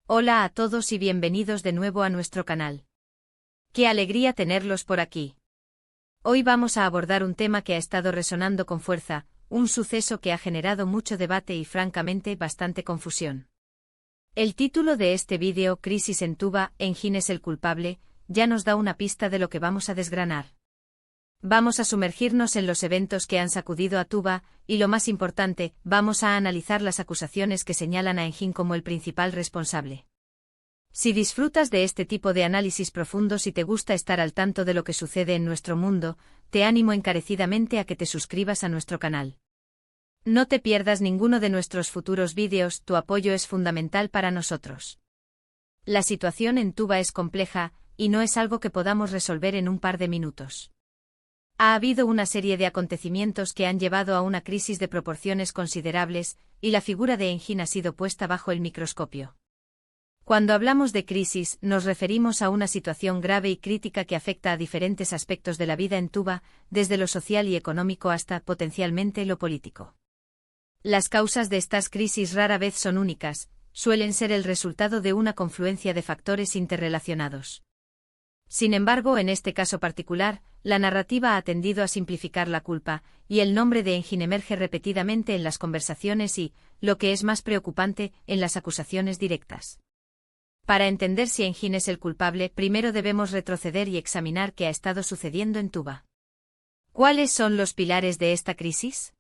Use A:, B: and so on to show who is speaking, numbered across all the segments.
A: Hola a todos y bienvenidos de nuevo a nuestro canal. ¡Qué alegría tenerlos por aquí! Hoy vamos a abordar un tema que ha estado resonando con fuerza, un suceso que ha generado mucho debate y francamente bastante confusión. El título de este vídeo, Crisis en Tuba, Engin es el culpable, ya nos da una pista de lo que vamos a desgranar. Vamos a sumergirnos en los eventos que han sacudido a Tuba, y lo más importante, vamos a analizar las acusaciones que señalan a Engin como el principal responsable. Si disfrutas de este tipo de análisis profundos y te gusta estar al tanto de lo que sucede en nuestro mundo, te animo encarecidamente a que te suscribas a nuestro canal. No te pierdas ninguno de nuestros futuros vídeos, tu apoyo es fundamental para nosotros. La situación en Tuba es compleja, y no es algo que podamos resolver en un par de minutos. Ha habido una serie de acontecimientos que han llevado a una crisis de proporciones considerables, y la figura de Engin ha sido puesta bajo el microscopio. Cuando hablamos de crisis, nos referimos a una situación grave y crítica que afecta a diferentes aspectos de la vida en Tuba, desde lo social y económico hasta, potencialmente, lo político. Las causas de estas crisis rara vez son únicas, suelen ser el resultado de una confluencia de factores interrelacionados. Sin embargo, en este caso particular, la narrativa ha tendido a simplificar la culpa, y el nombre de Engin emerge repetidamente en las conversaciones y, lo que es más preocupante, en las acusaciones directas. Para entender si Engin es el culpable, primero debemos retroceder y examinar qué ha estado sucediendo en Tuba. ¿Cuáles son los pilares de esta crisis?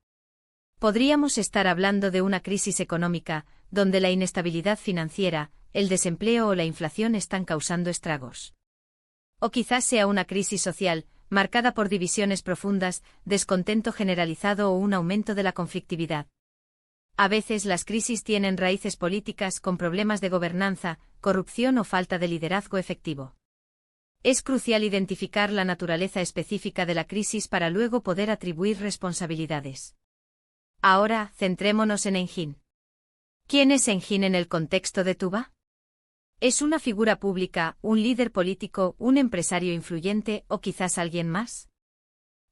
A: Podríamos estar hablando de una crisis económica, donde la inestabilidad financiera, el desempleo o la inflación están causando estragos. O quizás sea una crisis social, marcada por divisiones profundas, descontento generalizado o un aumento de la conflictividad. A veces las crisis tienen raíces políticas con problemas de gobernanza, corrupción o falta de liderazgo efectivo. Es crucial identificar la naturaleza específica de la crisis para luego poder atribuir responsabilidades. Ahora, centrémonos en Engin. ¿Quién es Engin en el contexto de Tuba? ¿Es una figura pública, un líder político, un empresario influyente o quizás alguien más?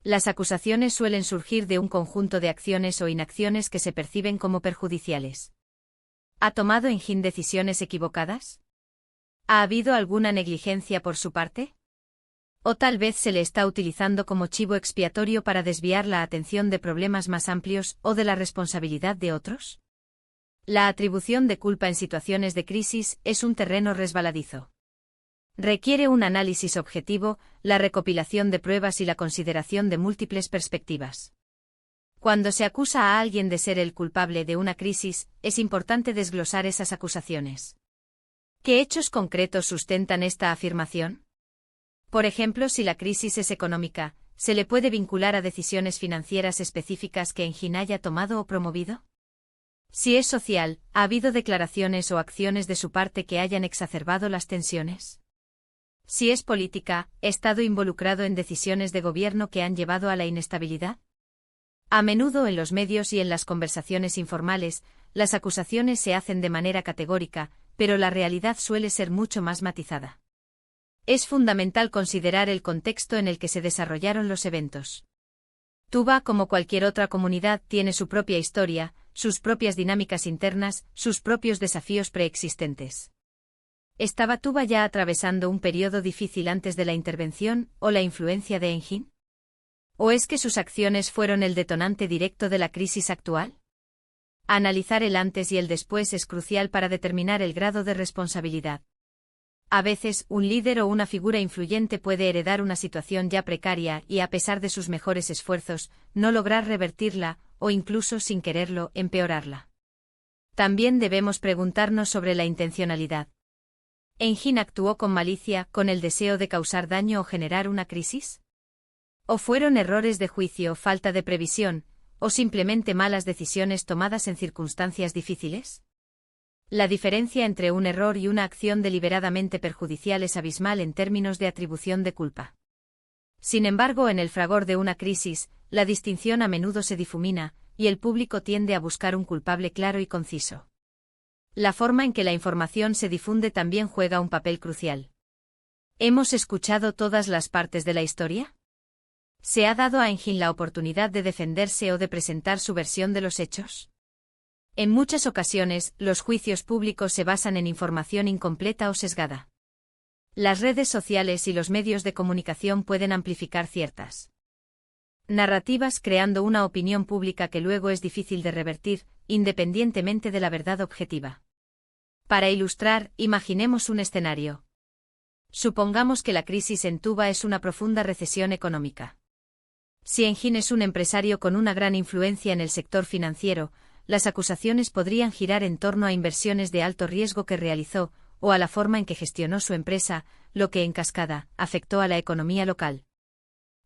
A: Las acusaciones suelen surgir de un conjunto de acciones o inacciones que se perciben como perjudiciales. ¿Ha tomado Engin decisiones equivocadas? ¿Ha habido alguna negligencia por su parte? ¿O tal vez se le está utilizando como chivo expiatorio para desviar la atención de problemas más amplios o de la responsabilidad de otros? La atribución de culpa en situaciones de crisis es un terreno resbaladizo. Requiere un análisis objetivo, la recopilación de pruebas y la consideración de múltiples perspectivas. Cuando se acusa a alguien de ser el culpable de una crisis, es importante desglosar esas acusaciones. ¿Qué hechos concretos sustentan esta afirmación? Por ejemplo, si la crisis es económica, ¿se le puede vincular a decisiones financieras específicas que Engin haya tomado o promovido? Si es social, ¿ha habido declaraciones o acciones de su parte que hayan exacerbado las tensiones? Si es política, ¿ha estado involucrado en decisiones de gobierno que han llevado a la inestabilidad? A menudo en los medios y en las conversaciones informales, las acusaciones se hacen de manera categórica, pero la realidad suele ser mucho más matizada. Es fundamental considerar el contexto en el que se desarrollaron los eventos. Tuba, como cualquier otra comunidad, tiene su propia historia, sus propias dinámicas internas, sus propios desafíos preexistentes. ¿Estaba Tuba ya atravesando un periodo difícil antes de la intervención o la influencia de Engin? ¿O es que sus acciones fueron el detonante directo de la crisis actual? Analizar el antes y el después es crucial para determinar el grado de responsabilidad. A veces, un líder o una figura influyente puede heredar una situación ya precaria y, a pesar de sus mejores esfuerzos, no lograr revertirla, o incluso, sin quererlo, empeorarla. También debemos preguntarnos sobre la intencionalidad. ¿Engin actuó con malicia, con el deseo de causar daño o generar una crisis? ¿O fueron errores de juicio, falta de previsión, o simplemente malas decisiones tomadas en circunstancias difíciles? La diferencia entre un error y una acción deliberadamente perjudicial es abismal en términos de atribución de culpa. Sin embargo, en el fragor de una crisis, la distinción a menudo se difumina, y el público tiende a buscar un culpable claro y conciso. La forma en que la información se difunde también juega un papel crucial. ¿Hemos escuchado todas las partes de la historia? ¿Se ha dado a Engin la oportunidad de defenderse o de presentar su versión de los hechos? En muchas ocasiones, los juicios públicos se basan en información incompleta o sesgada. Las redes sociales y los medios de comunicación pueden amplificar ciertas narrativas creando una opinión pública que luego es difícil de revertir, independientemente de la verdad objetiva. Para ilustrar, imaginemos un escenario. Supongamos que la crisis en Tuba es una profunda recesión económica. Si Engin es un empresario con una gran influencia en el sector financiero, las acusaciones podrían girar en torno a inversiones de alto riesgo que realizó, o a la forma en que gestionó su empresa, lo que en cascada afectó a la economía local.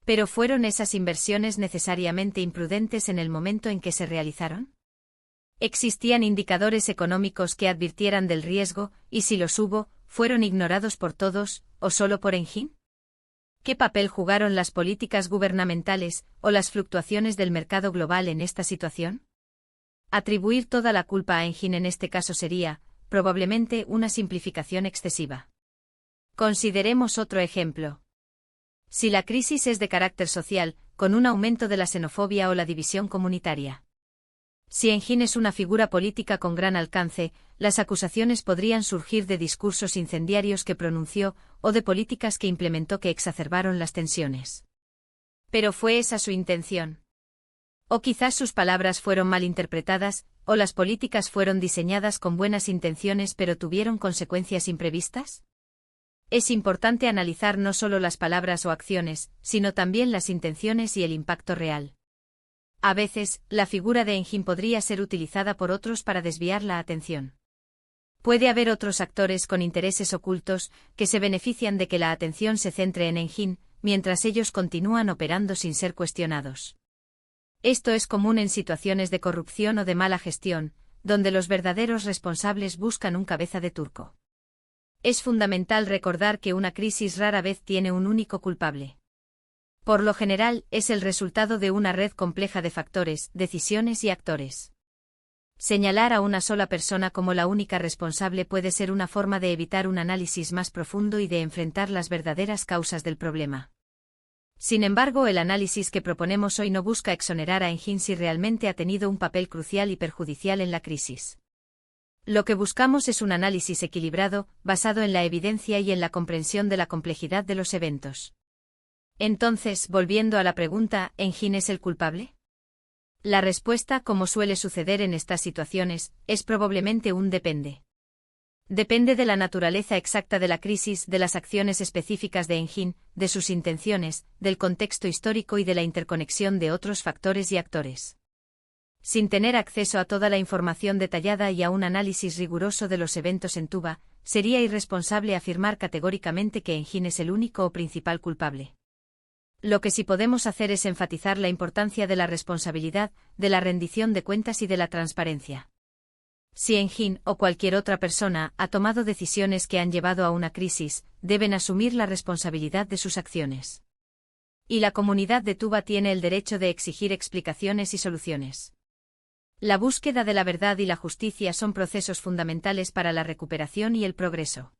A: ¿Pero fueron esas inversiones necesariamente imprudentes en el momento en que se realizaron? ¿Existían indicadores económicos que advirtieran del riesgo, y si los hubo, fueron ignorados por todos, o solo por Engin? ¿Qué papel jugaron las políticas gubernamentales, o las fluctuaciones del mercado global en esta situación? Atribuir toda la culpa a Engin en este caso sería, probablemente, una simplificación excesiva. Consideremos otro ejemplo. Si la crisis es de carácter social, con un aumento de la xenofobia o la división comunitaria. Si Engin es una figura política con gran alcance, las acusaciones podrían surgir de discursos incendiarios que pronunció, o de políticas que implementó que exacerbaron las tensiones. ¿Pero fue esa su intención? ¿O quizás sus palabras fueron mal interpretadas, o las políticas fueron diseñadas con buenas intenciones pero tuvieron consecuencias imprevistas? Es importante analizar no solo las palabras o acciones, sino también las intenciones y el impacto real. A veces, la figura de Engin podría ser utilizada por otros para desviar la atención. Puede haber otros actores con intereses ocultos, que se benefician de que la atención se centre en Engin, mientras ellos continúan operando sin ser cuestionados. Esto es común en situaciones de corrupción o de mala gestión, donde los verdaderos responsables buscan un cabeza de turco. Es fundamental recordar que una crisis rara vez tiene un único culpable. Por lo general, es el resultado de una red compleja de factores, decisiones y actores. Señalar a una sola persona como la única responsable puede ser una forma de evitar un análisis más profundo y de enfrentar las verdaderas causas del problema. Sin embargo, el análisis que proponemos hoy no busca exonerar a Engin si realmente ha tenido un papel crucial y perjudicial en la crisis. Lo que buscamos es un análisis equilibrado, basado en la evidencia y en la comprensión de la complejidad de los eventos. Entonces, volviendo a la pregunta, ¿Engin es el culpable? La respuesta, como suele suceder en estas situaciones, es probablemente un depende. Depende de la naturaleza exacta de la crisis, de las acciones específicas de Engin, de sus intenciones, del contexto histórico y de la interconexión de otros factores y actores. Sin tener acceso a toda la información detallada y a un análisis riguroso de los eventos en Tuba, sería irresponsable afirmar categóricamente que Engin es el único o principal culpable. Lo que sí podemos hacer es enfatizar la importancia de la responsabilidad, de la rendición de cuentas y de la transparencia. Si Engin o cualquier otra persona ha tomado decisiones que han llevado a una crisis, deben asumir la responsabilidad de sus acciones. Y la comunidad de Tuba tiene el derecho de exigir explicaciones y soluciones. La búsqueda de la verdad y la justicia son procesos fundamentales para la recuperación y el progreso.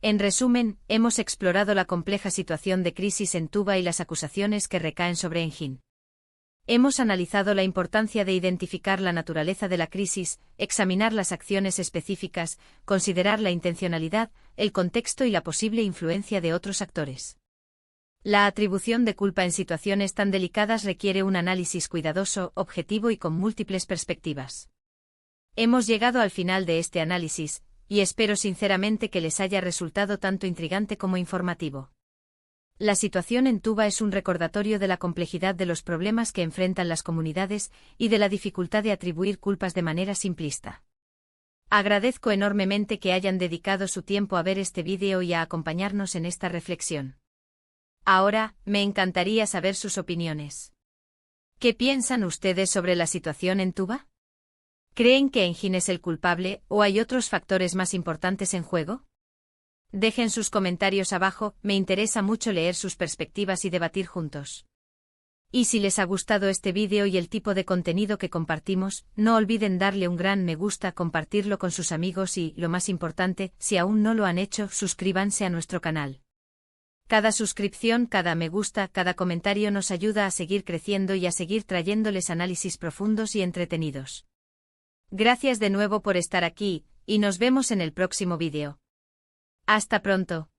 A: En resumen, hemos explorado la compleja situación de crisis en Tuba y las acusaciones que recaen sobre Engin. Hemos analizado la importancia de identificar la naturaleza de la crisis, examinar las acciones específicas, considerar la intencionalidad, el contexto y la posible influencia de otros actores. La atribución de culpa en situaciones tan delicadas requiere un análisis cuidadoso, objetivo y con múltiples perspectivas. Hemos llegado al final de este análisis, y espero sinceramente que les haya resultado tanto intrigante como informativo. La situación en Tuba es un recordatorio de la complejidad de los problemas que enfrentan las comunidades y de la dificultad de atribuir culpas de manera simplista. Agradezco enormemente que hayan dedicado su tiempo a ver este vídeo y a acompañarnos en esta reflexión. Ahora, me encantaría saber sus opiniones. ¿Qué piensan ustedes sobre la situación en Tuba? ¿Creen que Engin es el culpable o hay otros factores más importantes en juego? Dejen sus comentarios abajo, me interesa mucho leer sus perspectivas y debatir juntos. Y si les ha gustado este vídeo y el tipo de contenido que compartimos, no olviden darle un gran me gusta, compartirlo con sus amigos y, lo más importante, si aún no lo han hecho, suscríbanse a nuestro canal. Cada suscripción, cada me gusta, cada comentario nos ayuda a seguir creciendo y a seguir trayéndoles análisis profundos y entretenidos. Gracias de nuevo por estar aquí, y nos vemos en el próximo vídeo. Hasta pronto.